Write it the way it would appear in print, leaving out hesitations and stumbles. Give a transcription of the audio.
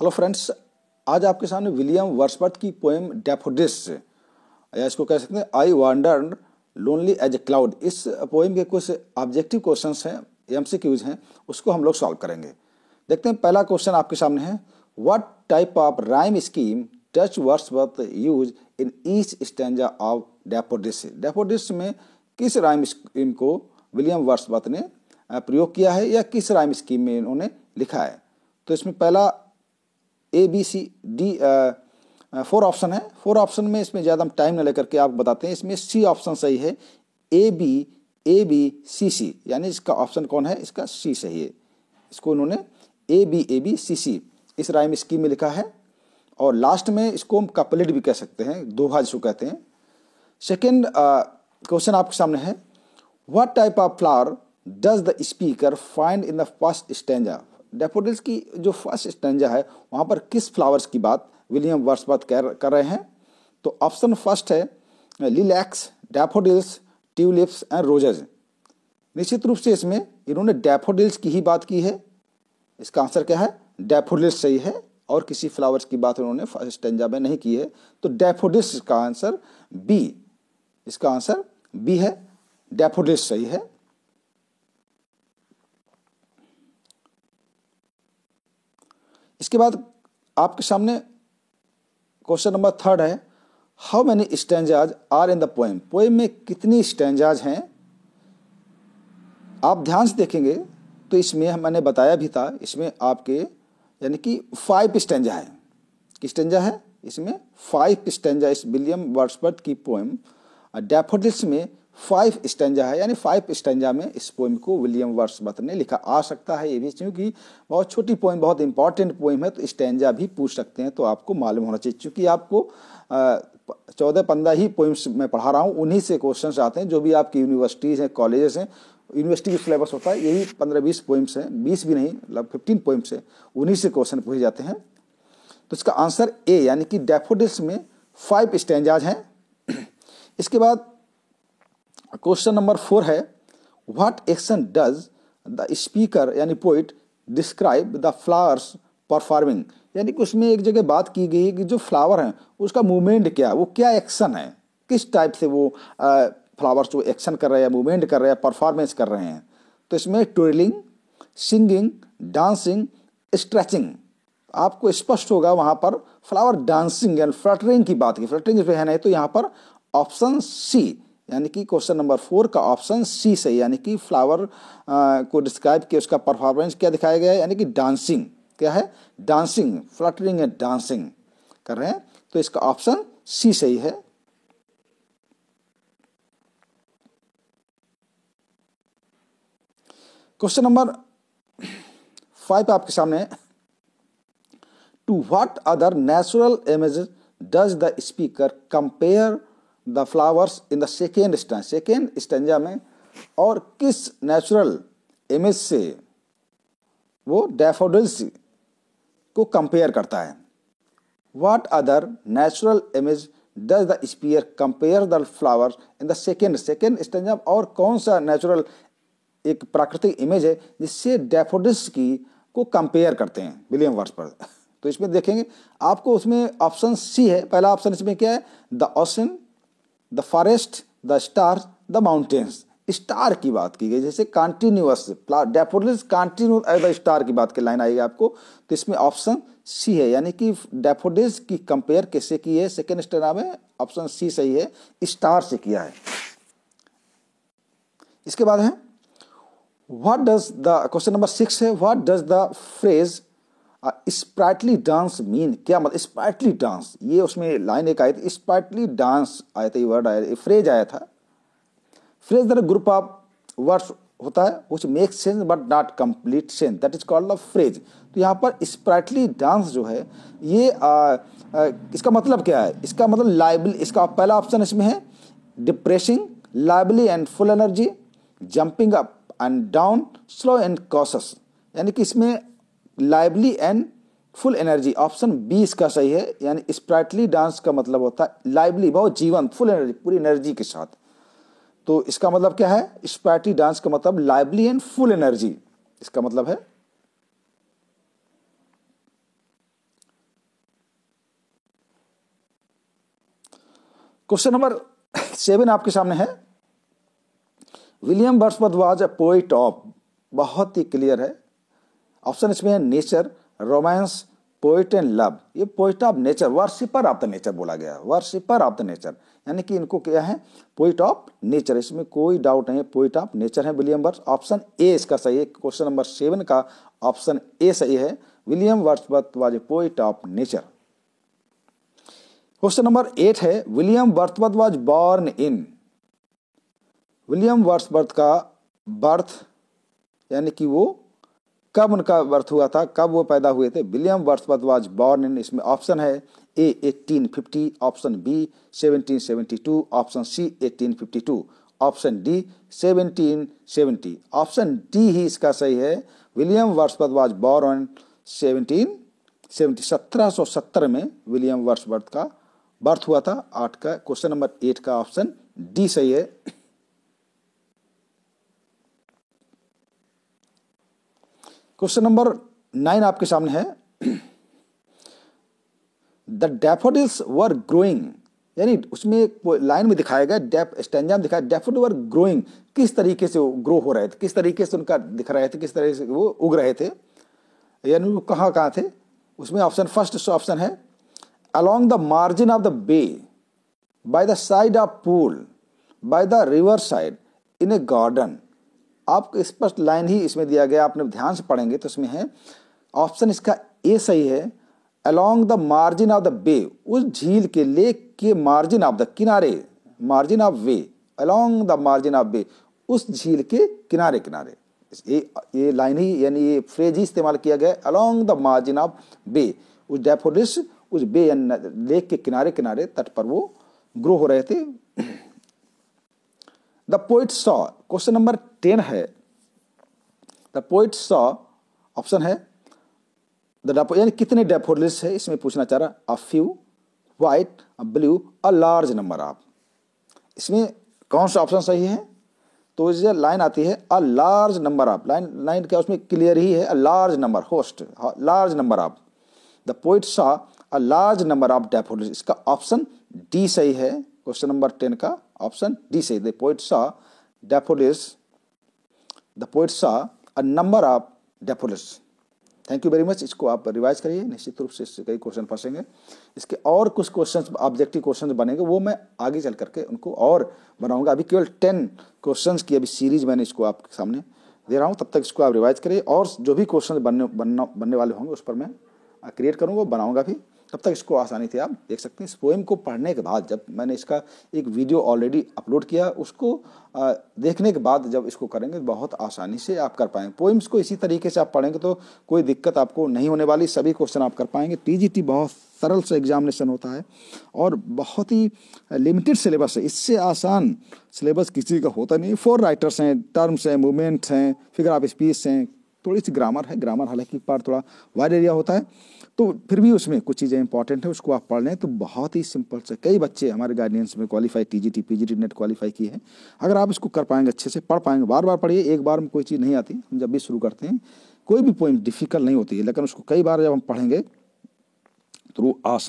Hello friends, आज आपके सामने विलियम वर्ड्सवर्थ की पोएम डैफोडिल्स या इसको कह सकते हैं I wandered lonely as a cloud. इस पोएम के कुछ ऑब्जेक्टिव क्वेश्चंस हैं, एमसीक्यूज हैं, उसको हम लोग सॉल्व करेंगे। देखते हैं, पहला क्वेश्चन आपके सामने है, what type of rhyme scheme Dutch Wordsworth use in each stanza of daffodils. Daffodils में किस राइम स्कीम को विलियम वर्ड्सवर्थ ने प्रयोग किया है या किस राइम स्कीम में इन्होंने लिखा है। तो इसमें पहला ABCD 4 ऑप्शन है। 4 ऑप्शन में इसमें ज़्यादा हम टाइम न लेकर के आप बताते हैं। इसमें C ऑप्शन सही है, ABCC, यानी इसका ऑप्शन कौन है, इसका C सही है। इसको उन्होंने ABCC इस राइम स्कीम में लिखा है। और लास्ट में इसको हम कपलेट भी कह सकते हैं, दोहा जिसको कहते हैं। सेकेंड क्वेश्चन आपके सामने है, what type of flower does the speaker find in the first stanza. Daffodils की जो फर्स्ट स्टैंजा है वहाँ पर किस फ्लावर्स की बात विलियम वर्ड्सवर्थ कर रहे हैं। तो ऑप्शन फर्स्ट है लिलैक्स, डैफोडिल्स, ट्यूलिप्स एंड रोजेज। निश्चित रूप से इसमें इन्होंने डैफोडिल्स की ही बात की है। इसका आंसर क्या है, डैफोडिल्स सही है, और किसी फ्लावर्स की बात उन्होंने फर्स्ट स्टैंजा में नहीं की है। तो डैफोडिल्स का आंसर बी, इसका आंसर बी है, डैफोडिल्स सही है। इसके बाद आपके सामने क्वेश्चन नंबर 3 है, how many stanzas are in the poem. Poem में कितनी स्टैंजाज हैं। आप ध्यान से देखेंगे तो इसमें मैंने बताया भी था, इसमें आपके यानी कि 5 स्टैंजा है। किस स्टैंजा है, इसमें 5 स्टैंजा। इस विलियम वर्ड्सवर्थ की पोएम डैफोडिल्स में 5 स्टैंजा है, यानी 5 स्टैंजा में इस पोएम को विलियम वर्ड्सवर्थ ने लिखा। आ सकता है ये भी, क्योंकि बहुत छोटी पोएम, बहुत इंपॉर्टेंट पोएम है, तो स्टैंजा भी पूछ सकते हैं, तो आपको मालूम होना चाहिए। क्योंकि आपको 14-15 ही पोएम्स मैं पढ़ा रहा हूँ, उन्हीं से क्वेश्चन आते हैं। जो भी आपकी यूनिवर्सिटीज़ हैं, कॉलेजेस हैं, यूनिवर्सिटी का सिलेबस होता है, यही 15-20 पोएम्स हैं, 20 भी नहीं, मतलब 15 पोएम्स हैं, उन्हीं से क्वेश्चन पूछे जाते हैं। तो इसका आंसर ए, यानी कि डैफोडिल्स में 5 स्टैंजाज हैं। इसके बाद क्वेश्चन नंबर 4 है, what action does the speaker यानी poet describe the flowers performing. यानी कि उसमें एक जगह बात की गई है कि जो फ्लावर हैं उसका मूवमेंट क्या, वो क्या एक्शन है, किस टाइप से वो फ्लावर्स जो एक्शन कर रहे हैं, मूवमेंट कर रहे हैं, परफॉर्मेंस कर रहे हैं। तो इसमें ट्विरलिंग, सिंगिंग, डांसिंग, स्ट्रेचिंग। आपको स्पष्ट होगा वहाँ पर फ्लावर डांसिंग एंड फ्लटरिंग की बात की, फ्लटरिंग इसमें है नहीं, तो यहाँ पर ऑप्शन सी, यानी कि क्वेश्चन नंबर 4 का ऑप्शन सी सही, यानी कि फ्लावर को डिस्क्राइब किया, उसका परफॉर्मेंस क्या दिखाया गया है, यानी कि डांसिंग। क्या है, डांसिंग, फ्लटरिंग एंड डांसिंग कर रहे हैं, तो इसका ऑप्शन सी सही है। क्वेश्चन नंबर 5 आपके सामने, to what other natural images does the speaker compare the flowers in the second stanza. Second stanza में और किस नेचुरल इमेज से वो डैफोडिल्स को कंपेयर करता है। What other natural image does the speaker compare the flowers in the second stanza, और कौन सा नेचुरल एक प्राकृतिक इमेज है जिससे डैफोडिल्स की को कंपेयर करते हैं विलियम वर्ड्सवर्थ। तो इसमें देखेंगे आपको, उसमें ऑप्शन सी है, पहला ऑप्शन इसमें क्या है, the ocean, the forest, the star, the mountains. Star की बात की गई, जैसे continuous, daffodils continuous as the star की बात की लाइन आएगी आपको। तो इसमें ऑप्शन सी है, यानी कि डैफोडिल्स की कंपेयर कैसे की है सेकेंड स्टैंजा में, ऑप्शन सी सही है, स्टार से किया है। इसके बाद है, what does the, question number 6 है, what does the phrase sprightly dance mean. क्या मतलब स्प्राइटली डांस, ये उसमें लाइन एक आई थी, स्प्राइटली डांस आया था, ये वर्ड आया, फ्रेज आया था। Phrase the group of words होता है which make sense but not complete sense, that is called the phrase. तो यहाँ पर स्प्राइटली डांस जो है ये इसका मतलब क्या है, इसका मतलब लाइवली, इसका पहला ऑप्शन इसमें है depressing, lively and full energy, jumping up and down, slow and cautious. यानी कि इसमें lively and full energy, option B इसका सही है। यानी स्प्राइटली डांस का मतलब होता है लाइवली, बहुत जीवंत, फुल एनर्जी, पूरी एनर्जी के साथ। तो इसका मतलब क्या है, स्प्राइटली डांस का मतलब लाइवली एंड फुल एनर्जी, इसका मतलब है। क्वेश्चन नंबर 7 आपके सामने है। William Wordsworth was a poet of, बहुत ही क्लियर है। ऑप्शन इसमें है nature, romance, poet and love. ये poet of nature, worshipper of the nature बोला गया, वर्शिपर ऑफ द नेचर, यानी कि इनको क्या है, पोइट ऑफ नेचर, इसमें कोई डाउट नहीं है, पोइट ऑफ नेचर है विलियम वर्ड्स। ऑप्शन ए इसका सही है। क्वेश्चन नंबर 7 का ऑप्शन ए सही है। William Wordsworth was a poet of nature. Question number 8 है, William Wordsworth was born in. William Wordsworth का बर्थ यानी कि वो कब उनका बर्थ हुआ था, कब वो पैदा हुए थे। William Wordsworth was born in, इसमें ऑप्शन है A 1850, option B 1772, option C 1852, option D 1770, option D ही इसका सही है। विलियम वर्ड्सवर्थ वाज बॉर्न 1770 में विलियम वर्ड्सवर्थ का बर्थ हुआ था। 8 का क्वेश्चन नंबर 8 का ऑप्शन डी सही है। क्वेश्चन नंबर 9 आपके सामने है। द डैफोडिल्स वर ग्रोइंग, यानी उसमें लाइन में दिखाया गया, स्टैंजा में दिखाया डैफोडिल वर ग्रोइंग, किस तरीके से वो ग्रो हो रहे थे, किस तरीके से उनका दिख रहे थे, किस तरीके से वो उग रहे थे, यानी वो कहाँ कहाँ थे। उसमें ऑप्शन फर्स्ट ऑप्शन है along the margin of the bay, by the side of pool, by the river side, in a garden. आपको स्पष्ट लाइन ही इसमें दिया गया, आपने ध्यान से पढ़ेंगे तो इसमें है ऑप्शन इसका ए सही है। Along the margin of the bay, उस झील के, लेक के मार्जिन ऑफ द, किनारे, मार्जिन ऑफ वे, along the margin of bay, उस झील के किनारे किनारे। ये लाइन ही यानी ये फ्रेज ही इस्तेमाल किया गया, along the margin of bay, उस डैफोडिल्स उस बे लेक के किनारे किनारे तट पर वो ग्रो हो रहे थे। The poet saw, question number 10 है। द पोइट सॉ ऑप्शन है द, यानी कितने डैफोडिल्स है इसमें पूछना चाह रहा, a few, white, a blue, a large number of. इसमें कौन सा ऑप्शन सही है, तो ये लाइन आती है a large number of, line क्या उसमें क्लियर ही है, a large number, host, large number of. The poet saw a large number of daffodils, इसका ऑप्शन डी सही है। क्वेश्चन नंबर 10 का ऑप्शन डी सही। The poet saw daffodils, the poet saw a number of daffodils. Thank you very much. इसको आप revise करिए, निश्चित रूप से इससे कई क्वेश्चन फंसेंगे। इसके और कुछ क्वेश्चन ऑब्जेक्टिव क्वेश्चन बनेंगे, वो मैं आगे चल करके उनको और बनाऊंगा। अभी केवल 10 क्वेश्चन की अभी सीरीज मैंने इसको आपके सामने दे रहा हूँ, तब तक इसको आप रिवाइज करिए। और जो भी क्वेश्चन बनने वाले होंगे उस पर मैं क्रिएट करूँगा, बनाऊँगा भी, तब तक इसको आसानी से आप देख सकते हैं। इस पोएम को पढ़ने के बाद, जब मैंने इसका एक वीडियो ऑलरेडी अपलोड किया, उसको देखने के बाद जब इसको करेंगे बहुत आसानी से आप कर पाएंगे। पोएम्स को इसी तरीके से आप पढ़ेंगे तो कोई दिक्कत आपको नहीं होने वाली, सभी क्वेश्चन आप कर पाएंगे। टीजीटी बहुत सरल से एग्जामिनेशन होता है और बहुत ही लिमिटेड सिलेबस है, इससे आसान सिलेबस किसी का होता नहीं। 4 राइटर्स हैं, टर्म्स हैं, मूवमेंट्स हैं, फिगर ऑफ स्पीच हैं, थोड़ी सी ग्रामर है, ग्रामर हालांकि पार्ट थोड़ा वाइड एरिया होता है, तो फिर भी उसमें कुछ चीज़ें इंपॉर्टेंट है, उसको आप पढ़ लें तो बहुत ही सिंपल से। कई बच्चे हमारे गाइडेंस में qualify TGT PGT net qualify किए हैं। अगर आप इसको कर पाएंगे, अच्छे से पढ़ पाएंगे, बार बार पढ़िए, एक बार में कोई चीज़ नहीं आती। हम जब भी शुरू करते हैं कोई भी पोएम डिफिकल्ट नहीं होती है, लेकिन उसको कई बार जब हम पढ़ेंगे तो वो आसान